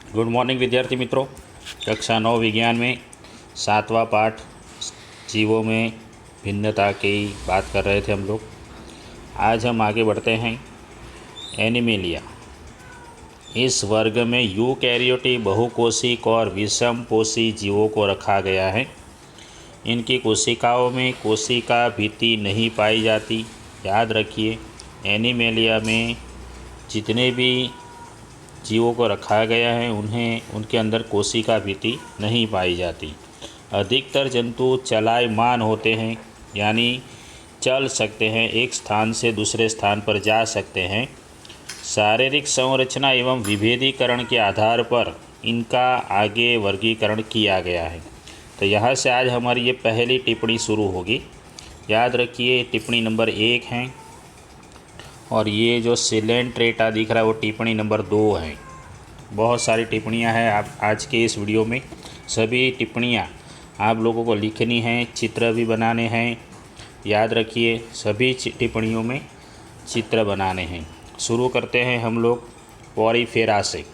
Good morning विद्यार्थी मित्रों। कक्षा 9 विज्ञान में 7वां पाठ जीवों में भिन्नता की बात कर रहे थे हम लोग। आज हम आगे बढ़ते हैं। एनिमेलिया, इस वर्ग में यूकैरियोटिक बहुकोशिक और विषमपोषी जीवों को रखा गया है। इनकी कोशिकाओं में कोशिका भित्ति नहीं पाई जाती। याद रखिए, एनिमेलिया में जितने भी जीवों को रखा गया है उनके अंदर कोशिका भित्ति नहीं पाई जाती। अधिकतर जंतु चलायमान होते हैं, यानी चल सकते हैं, एक स्थान से दूसरे स्थान पर जा सकते हैं। शारीरिक संरचना एवं विभेदीकरण के आधार पर इनका आगे वर्गीकरण किया गया है। तो यहाँ से आज हमारी ये पहली टिप्पणी शुरू होगी। याद रखिए, टिप्पणी नंबर 1 है और ये जो सिलेंट्रेटा दिख रहा है वो टिप्पणी नंबर 2 है। बहुत सारी टिप्पणियाँ हैं आप आज के इस वीडियो में। सभी टिप्पणियाँ आप लोगों को लिखनी हैं, चित्र भी बनाने हैं। याद रखिए, सभी टिप्पणियों में चित्र बनाने हैं। शुरू करते हैं हम लोग पॉरीफेरा से।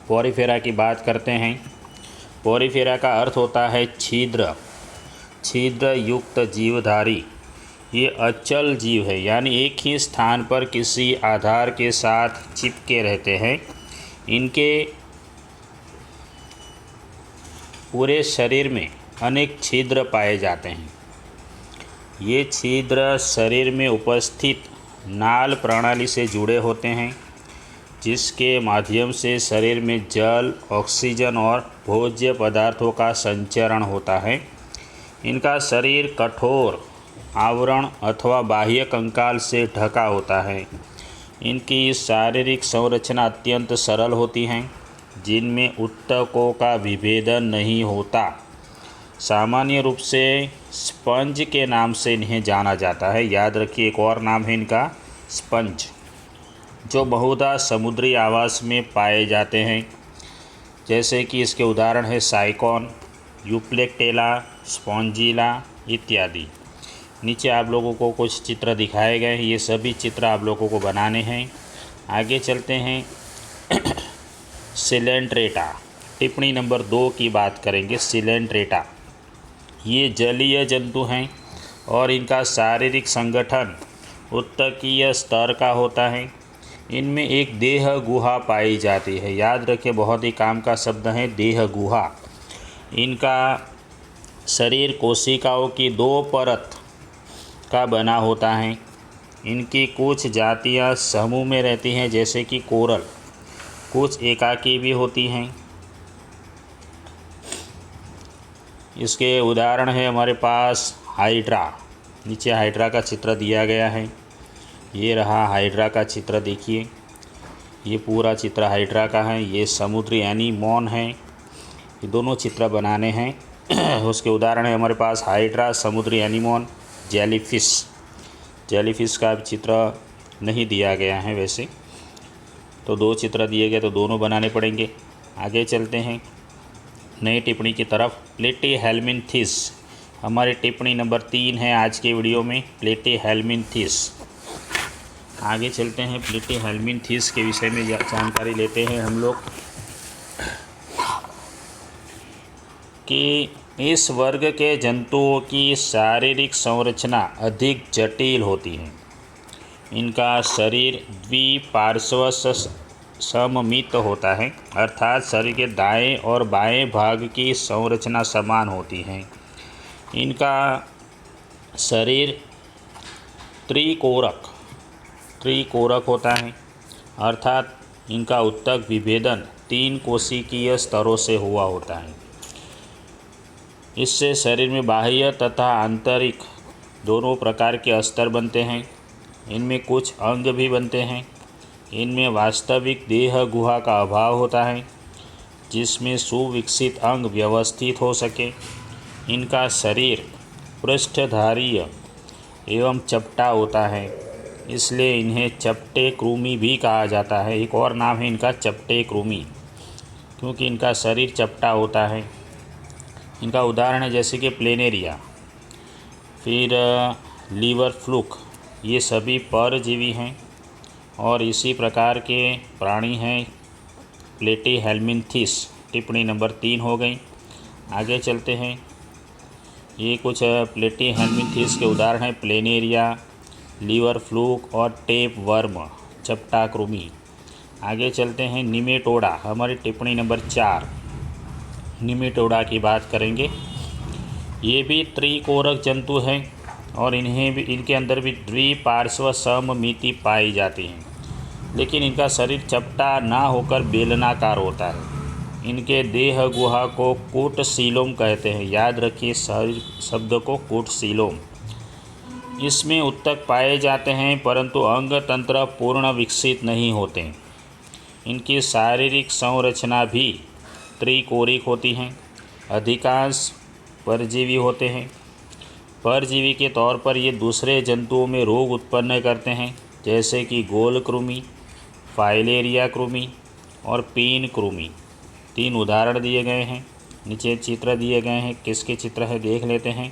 पॉरीफेरा की बात करते हैं। पॉरीफेरा का अर्थ होता है छिद्र, छिद्र युक्त जीवधारी। ये अचल जीव है, यानी एक ही स्थान पर किसी आधार के साथ चिपके रहते हैं। इनके पूरे शरीर में अनेक छिद्र पाए जाते हैं। ये छिद्र शरीर में उपस्थित नाल प्रणाली से जुड़े होते हैं, जिसके माध्यम से शरीर में जल, ऑक्सीजन और भोज्य पदार्थों का संचरण होता है। इनका शरीर कठोर आवरण अथवा बाह्य कंकाल से ढका होता है। इनकी शारीरिक संरचना अत्यंत सरल होती है, जिनमें ऊतकों का विभेदन नहीं होता। सामान्य रूप से स्पंज के नाम से इन्हें जाना जाता है। याद रखिए, एक और नाम है इनका स्पंज, जो बहुधा समुद्री आवास में पाए जाते हैं। जैसे कि इसके उदाहरण है साइकॉन, यूप्लेक्टेला, स्पॉन्जिला इत्यादि। नीचे आप लोगों को कुछ चित्र दिखाए गए हैं, ये सभी चित्र आप लोगों को बनाने हैं। आगे चलते हैं। सिलेंट्रेटा, टिप्पणी नंबर 2 की बात करेंगे। सिलेंट्रेटा ये जलीय जंतु हैं और इनका शारीरिक संगठन उत्तकीय स्तर का होता है। इनमें एक देह गुहा पाई जाती है। याद रखें, बहुत ही काम का शब्द है देह गुहा। इनका शरीर कोशिकाओं की 2 परत का बना होता है। इनकी कुछ जातियां समूह में रहती हैं, जैसे कि कोरल, कुछ एकाकी भी होती हैं। इसके उदाहरण है हमारे पास हाइड्रा। नीचे हाइड्रा का चित्र दिया गया है। ये रहा हाइड्रा का चित्र, देखिए ये पूरा चित्र हाइड्रा का है। ये समुद्री एनीमोन है। ये दोनों चित्र बनाने हैं। उसके उदाहरण है हमारे पास हाइड्रा, समुद्री एनीमोन, जेलीफिश। जेलीफिश का चित्र नहीं दिया गया है वैसे, तो 2 चित्र दिए गए तो दोनों बनाने पड़ेंगे। आगे चलते हैं नई टिप्पणी की तरफ। प्लेटीहेल्मिन्थेस, हमारी टिप्पणी नंबर 3 है आज के वीडियो में, प्लेटीहेल्मिन्थेस। आगे चलते हैं, प्लेटीहेल्मिन्थेस के विषय में जानकारी लेते हैं हम लोग कि इस वर्ग के जंतुओं की शारीरिक संरचना अधिक जटिल होती है। इनका शरीर द्विपार्श्व सममित होता है, अर्थात शरीर के दाएं और बाएं भाग की संरचना समान होती है। इनका शरीर त्रिकोरक होता है, अर्थात इनका ऊतक विभेदन 3 कोशिकीय स्तरों से हुआ होता है। इससे शरीर में बाह्य तथा आंतरिक दोनों प्रकार के स्तर बनते हैं। इनमें कुछ अंग भी बनते हैं। इनमें वास्तविक देह गुहा का अभाव होता है, जिसमें सुविकसित अंग व्यवस्थित हो सके। इनका शरीर पृष्ठधारीय एवं चपटा होता है, इसलिए इन्हें चपटे कृमि भी कहा जाता है। एक और नाम है इनका चपटे कृमि, क्योंकि इनका शरीर चपटा होता है। इनका उदाहरण है जैसे कि प्लेनेरिया, फिर लीवर फ्लूक, ये सभी परजीवी हैं और इसी प्रकार के प्राणी हैं प्लेटीहेल्मिन्थिस टिप्पणी नंबर 3 हो गई। आगे चलते हैं। ये कुछ प्लेटीहेल्मिन्थिस के उदाहरण हैं। प्लेनेरिया, लीवर फ्लूक और टेप वर्म, चपटा कृमि। आगे चलते हैं। निमेटोडा, हमारी टिप्पणी नंबर 4 निमेटोडा की बात करेंगे। ये भी त्रिकोरक जंतु हैं और इनके अंदर भी द्विपार्श्व सममिति पाई जाती हैं, लेकिन इनका शरीर चपटा ना होकर बेलनाकार होता है। इनके देह गुहा को कूटसीलोम कहते हैं। याद रखिए शरीर शब्द को, कूटसीलोम। इसमें उत्तक पाए जाते हैं परंतु अंग तंत्र पूर्ण विकसित नहीं होते। इनकी शारीरिक संरचना भी त्रिकोरिक होती हैं। अधिकांश परजीवी होते हैं। परजीवी के तौर पर ये दूसरे जंतुओं में रोग उत्पन्न करते हैं, जैसे कि गोल कृमि, फाइलेरिया कृमि और पीन कृमि। 3 उदाहरण दिए गए हैं। नीचे चित्र दिए गए हैं। किसके चित्र है देख लेते हैं।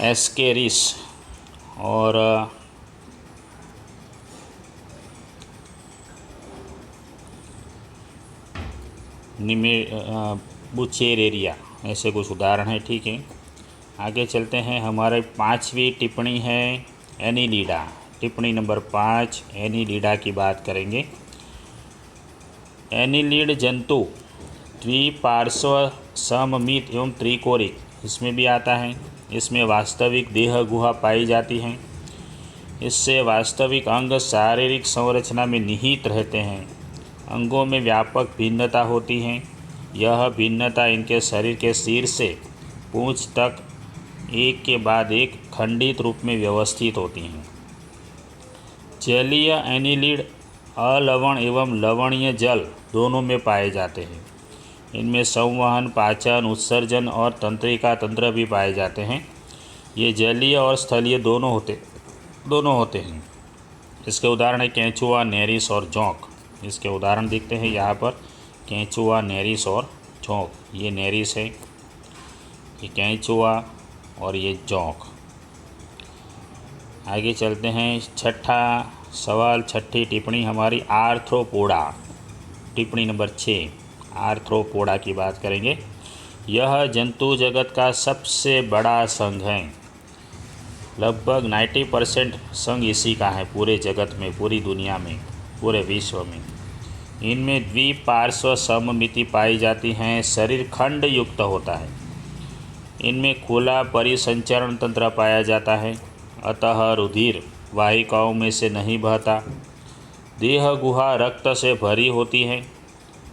एस्केरिस और बुचेरेरिया, ऐसे कुछ उदाहरण हैं। ठीक है, आगे चलते हैं। हमारे 5वीं टिप्पणी है एनीलिडा। टिप्पणी नंबर 5 एनीलिडा की बात करेंगे। एनीलिड जंतु द्विपार्श्व सममित एवं त्रिकोरिक, इसमें भी आता है। इसमें वास्तविक देह गुहा पाई जाती हैं। इससे वास्तविक अंग शारीरिक संरचना में निहित रहते हैं। अंगों में व्यापक भिन्नता होती है। यह भिन्नता इनके शरीर के सिर से पूंछ तक एक के बाद एक खंडित रूप में व्यवस्थित होती हैं। जलीय एनीलिड अलवण एवं लवणीय जल दोनों में पाए जाते हैं। इनमें संवहन, पाचन, उत्सर्जन और तंत्रिका तंत्र भी पाए जाते हैं। ये जलीय और स्थलीय दोनों होते हैं। इसके उदाहरण है केंचुआ, नेरिस और जोंक। इसके उदाहरण दिखते हैं यहाँ पर, केंचुआ, नेरिस और जोंक। ये नेरिस है, ये केंचुआ और ये जोंक। आगे चलते हैं। छठा सवाल, छठी टिप्पणी हमारी आर्थ्रोपोडा। टिप्पणी नंबर 6 आर्थ्रोपोडा की बात करेंगे। यह जंतु जगत का सबसे बड़ा संघ है। लगभग 90% संघ इसी का है पूरे जगत में, पूरी दुनिया में, पूरे विश्व में। इनमें द्विपार्श्व सममिति पाई जाती हैं। शरीर खंड युक्त होता है। इनमें खुला परिसंचरण तंत्र पाया जाता है, अतः रुधिर वाहिकाओं में से नहीं बहता। देह गुहा रक्त से भरी होती है।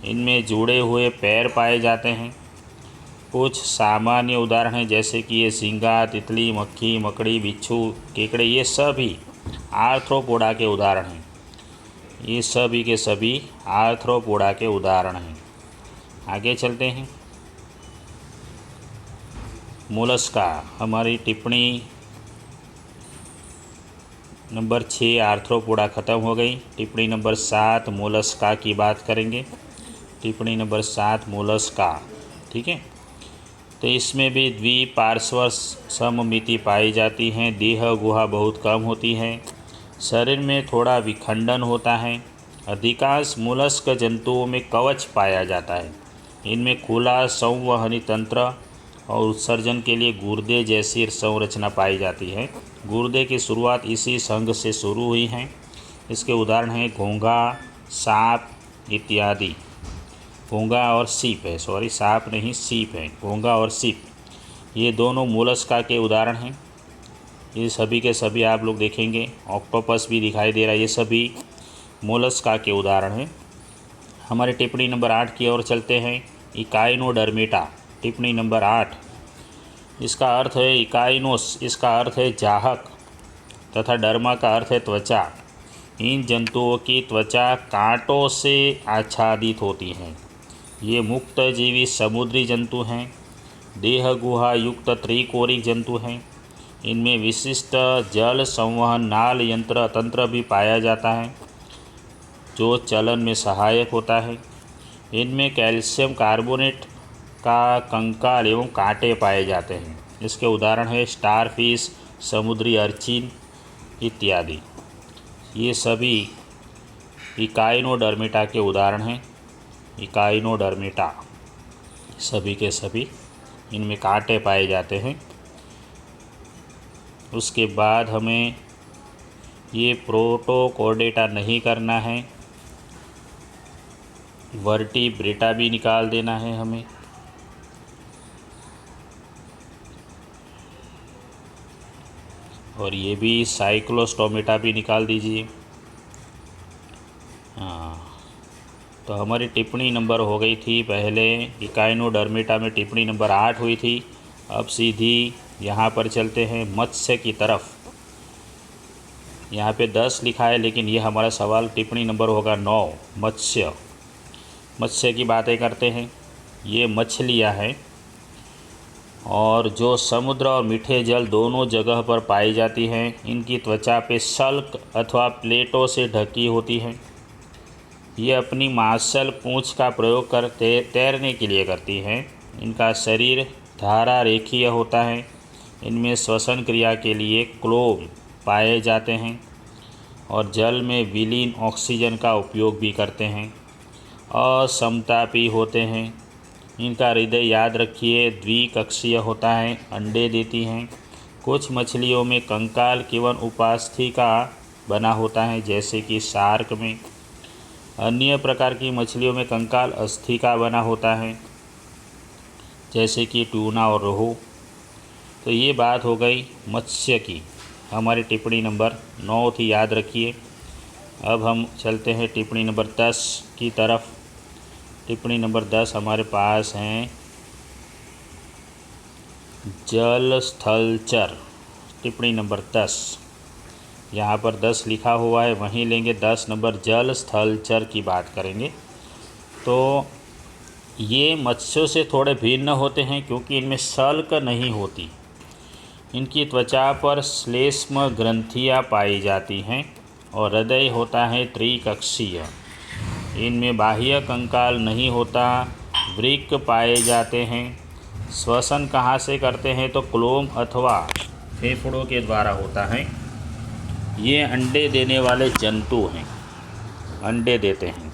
इनमें जुड़े हुए पैर पाए जाते हैं। कुछ सामान्य उदाहरण हैं, जैसे कि ये झींगा, तितली, मक्खी, मकड़ी, बिच्छू, केकड़े, ये सभी आर्थ्रोपोडा के उदाहरण हैं। ये सभी के सभी आर्थ्रोपोडा के उदाहरण हैं। आगे चलते हैं। मोलस्का, हमारी टिप्पणी नंबर 6 आर्थ्रोपोडा ख़त्म हो गई। टिप्पणी नंबर 7 मोलस्का की बात करेंगे। टिप्पणी नंबर 7 मोलस्का। ठीक है, तो इसमें भी द्विपार्श्व सममिति पाई जाती है। देह गुहा बहुत कम होती है। शरीर में थोड़ा विखंडन होता है। अधिकांश मोलस्क जंतुओं में कवच पाया जाता है। इनमें खुला संवहनी तंत्र और उत्सर्जन के लिए गुर्दे जैसी संरचना पाई जाती है। गुर्दे की शुरुआत इसी संघ से शुरू हुई है। इसके उदाहरण हैं घोंघा, सांप इत्यादि। घोंघा और सीप है, सॉरी सांप नहीं सीप है, घोंघा और सीप, ये दोनों मोलस्का के उदाहरण हैं। ये सभी के सभी आप लोग देखेंगे, ऑक्टोपस भी दिखाई दे रहा है, ये सभी मोलस्का के उदाहरण हैं। हमारे टिप्पणी नंबर 8 की ओर चलते हैं। इकाइनोडर्मेटा, टिप्पणी नंबर 8। इसका अर्थ है इकाइनोस, इसका अर्थ है चाहक, तथा डर्मा का अर्थ है त्वचा। इन जंतुओं की त्वचा कांटों से आच्छादित होती है। ये मुक्त जीवी समुद्री जंतु हैं। देह गुहा युक्त त्रिकोरिक जंतु हैं। इनमें विशिष्ट जल संवहन नाल यंत्र तंत्र भी पाया जाता है, जो चलन में सहायक होता है। इनमें कैल्शियम कार्बोनेट का कंकाल एवं कांटे पाए जाते हैं। इसके उदाहरण है स्टारफिश, समुद्री अर्चिन इत्यादि। ये सभी इकाइनोडर्मिटा के उदाहरण हैं। इकाइनोडर्मिटा सभी के सभी, इनमें कांटे पाए जाते हैं। उसके बाद हमें ये प्रोटोकोर्डेटा नहीं करना है, वर्टिब्रेटा भी निकाल देना है हमें। और ये भी साइक्लोस्टोमेटा भी निकाल दीजिए। हाँ, तो हमारी टिप्पणी नंबर हो गई थी, पहले इकाइनोडर्मिटा में टिप्पणी नंबर 8 हुई थी। अब सीधी यहाँ पर चलते हैं मत्स्य की तरफ। यहाँ पे 10 लिखा है, लेकिन ये हमारा सवाल टिप्पणी नंबर होगा 9, मत्स्य। मत्स्य की बातें करते हैं। ये मछलियाँ हैं और जो समुद्र और मीठे जल दोनों जगह पर पाई जाती हैं। इनकी त्वचा पे सल्क अथवा प्लेटों से ढकी होती हैं। ये अपनी मांसल पूंछ का प्रयोग करते तैरने के लिए करती हैं। इनका शरीर धारा रेखीय होता है। इनमें श्वसन क्रिया के लिए क्लोम पाए जाते हैं और जल में विलीन ऑक्सीजन का उपयोग भी करते हैं। असमतापी होते हैं। इनका हृदय याद रखिए द्विकक्षीय होता है, अंडे देती हैं। कुछ मछलियों में कंकाल केवल उपास्थि का बना होता है, जैसे कि शार्क में। अन्य प्रकार की मछलियों में कंकाल अस्थि का बना होता है, जैसे कि ट्यूना और रोहू। तो ये बात हो गई मत्स्य की। हमारी टिप्पणी नंबर 9 थी, याद रखिए। अब हम चलते हैं टिप्पणी नंबर 10 की तरफ। टिप्पणी नंबर 10 हमारे पास हैं जल स्थलचर। टिप्पणी नंबर 10, यहाँ पर 10 लिखा हुआ है, वहीं लेंगे 10 नंबर जल स्थलचर की बात करेंगे। तो ये मत्स्यों से थोड़े भिन्न होते हैं, क्योंकि इनमें सल्क नहीं होती। इनकी त्वचा पर श्लेष्म ग्रंथियाँ पाई जाती हैं और हृदय होता है त्रिकक्षीय। इनमें बाह्य कंकाल नहीं होता, वृक्क पाए जाते हैं। श्वसन कहाँ से करते हैं, तो क्लोम अथवा फेफड़ों के द्वारा होता है। ये अंडे देने वाले जंतु हैं, अंडे देते हैं।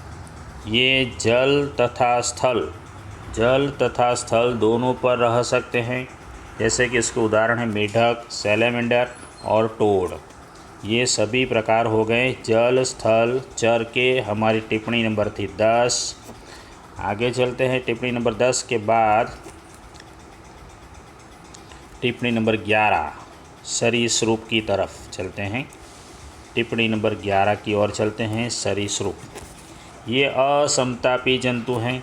ये जल तथा स्थल दोनों पर रह सकते हैं, जैसे कि इसके उदाहरण हैं मेढक, सैलेमेंडर और टोड। ये सभी प्रकार हो गए जल स्थल चर के। हमारी टिप्पणी नंबर थी 10। आगे चलते हैं टिप्पणी नंबर 10 के बाद टिप्पणी नंबर 11 सरीसृप की तरफ चलते हैं। टिप्पणी नंबर 11 की ओर चलते हैं, सरीसृप। ये असमतापी जंतु हैं।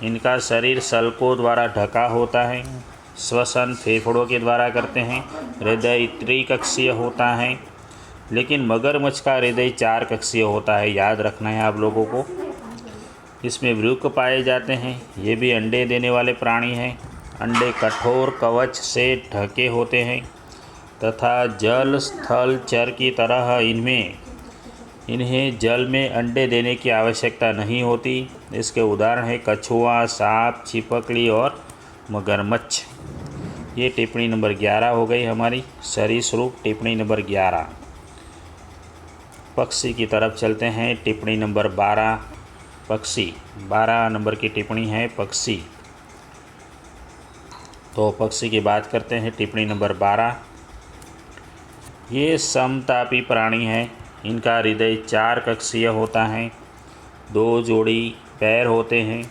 इनका शरीर सल्कों द्वारा ढका होता है। श्वसन फेफड़ों के द्वारा करते हैं। हृदय त्रिकक्षीय होता है, लेकिन मगरमच्छ का हृदय 4 कक्षीय होता है, याद रखना है आप लोगों को। इसमें वृक्क पाए जाते हैं। ये भी अंडे देने वाले प्राणी हैं। अंडे कठोर कवच से ढके होते हैं तथा जल स्थल चर की तरह इन्हें जल में अंडे देने की आवश्यकता नहीं होती। इसके उदाहरण हैं कछुआ, सांप, छिपकली और मगरमच्छ। ये टिप्पणी नंबर 11 हो गई हमारी सरीसृप। टिप्पणी नंबर 11 पक्षी की तरफ चलते हैं। टिप्पणी नंबर 12 पक्षी। 12 नंबर की टिप्पणी है पक्षी। तो पक्षी की बात करते हैं। टिप्पणी नंबर 12, ये समतापी प्राणी हैं। इनका हृदय 4 कक्षीय होता है। 2 जोड़ी पैर होते हैं।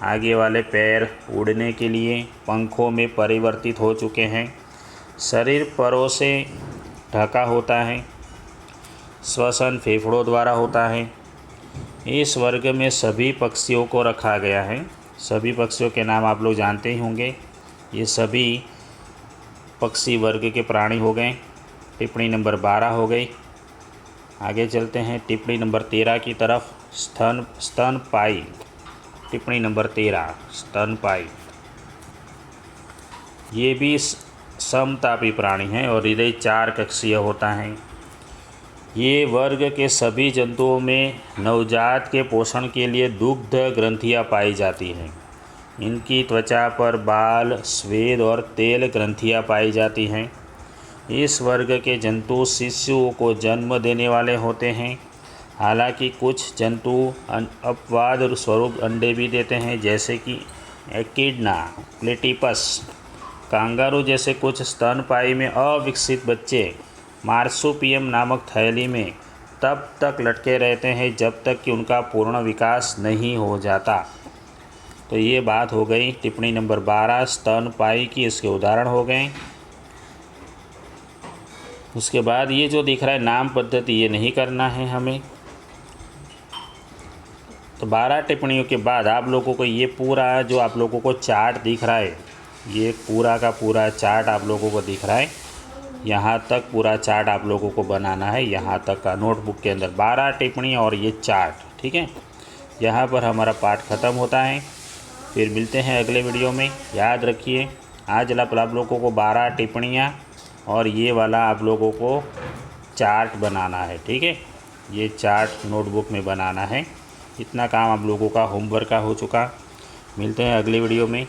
आगे वाले पैर उड़ने के लिए पंखों में परिवर्तित हो चुके हैं। शरीर परों से ढका होता है। श्वसन फेफड़ों द्वारा होता है। इस वर्ग में सभी पक्षियों को रखा गया है। सभी पक्षियों के नाम आप लोग जानते ही होंगे। ये सभी पक्षी वर्ग के प्राणी हो गए। टिप्पणी नंबर 12 हो गई। आगे चलते हैं टिप्पणी नंबर 13 की तरफ। स्तनपायी। टिप्पणी नंबर 13 स्तनपायी। ये भी समतापी प्राणी हैं और हृदय 4 कक्षीय होता है। ये वर्ग के सभी जंतुओं में नवजात के पोषण के लिए दुग्ध ग्रंथियाँ पाई जाती हैं। इनकी त्वचा पर बाल, स्वेद और तेल ग्रंथियाँ पाई जाती हैं। इस वर्ग के जंतु शिशुओं को जन्म देने वाले होते हैं। हालांकि कुछ जंतु अपवाद स्वरूप अंडे भी देते हैं, जैसे कि एकिडना, प्लेटिपस, कांगारू जैसे कुछ स्तनपायी में अविकसित बच्चे मार्सुपियम नामक थैली में तब तक लटके रहते हैं जब तक कि उनका पूर्ण विकास नहीं हो जाता। तो ये बात हो गई टिप्पणी नंबर 12 स्तनपायी की, इसके उदाहरण हो गए। उसके बाद ये जो दिख रहा है नाम पद्धति, ये नहीं करना है हमें। तो 12 टिप्पणियों के बाद आप लोगों को ये पूरा जो आप लोगों को चार्ट दिख रहा है, ये पूरा का पूरा चार्ट आप लोगों को दिख रहा है, यहाँ तक पूरा चार्ट आप लोगों को बनाना है, यहाँ तक का नोटबुक के अंदर 12 टिप्पणी और ये चार्ट, ठीक है। यहाँ पर हमारा पाठ ख़त्म होता है। फिर मिलते हैं अगले वीडियो में। याद रखिए आज आप लोगों को 12 टिप्पणियाँ और ये वाला आप लोगों को चार्ट बनाना है, ठीक है। ये चार्ट नोटबुक में बनाना है। इतना काम आप लोगों का होमवर्क का हो चुका। मिलते हैं अगले वीडियो में।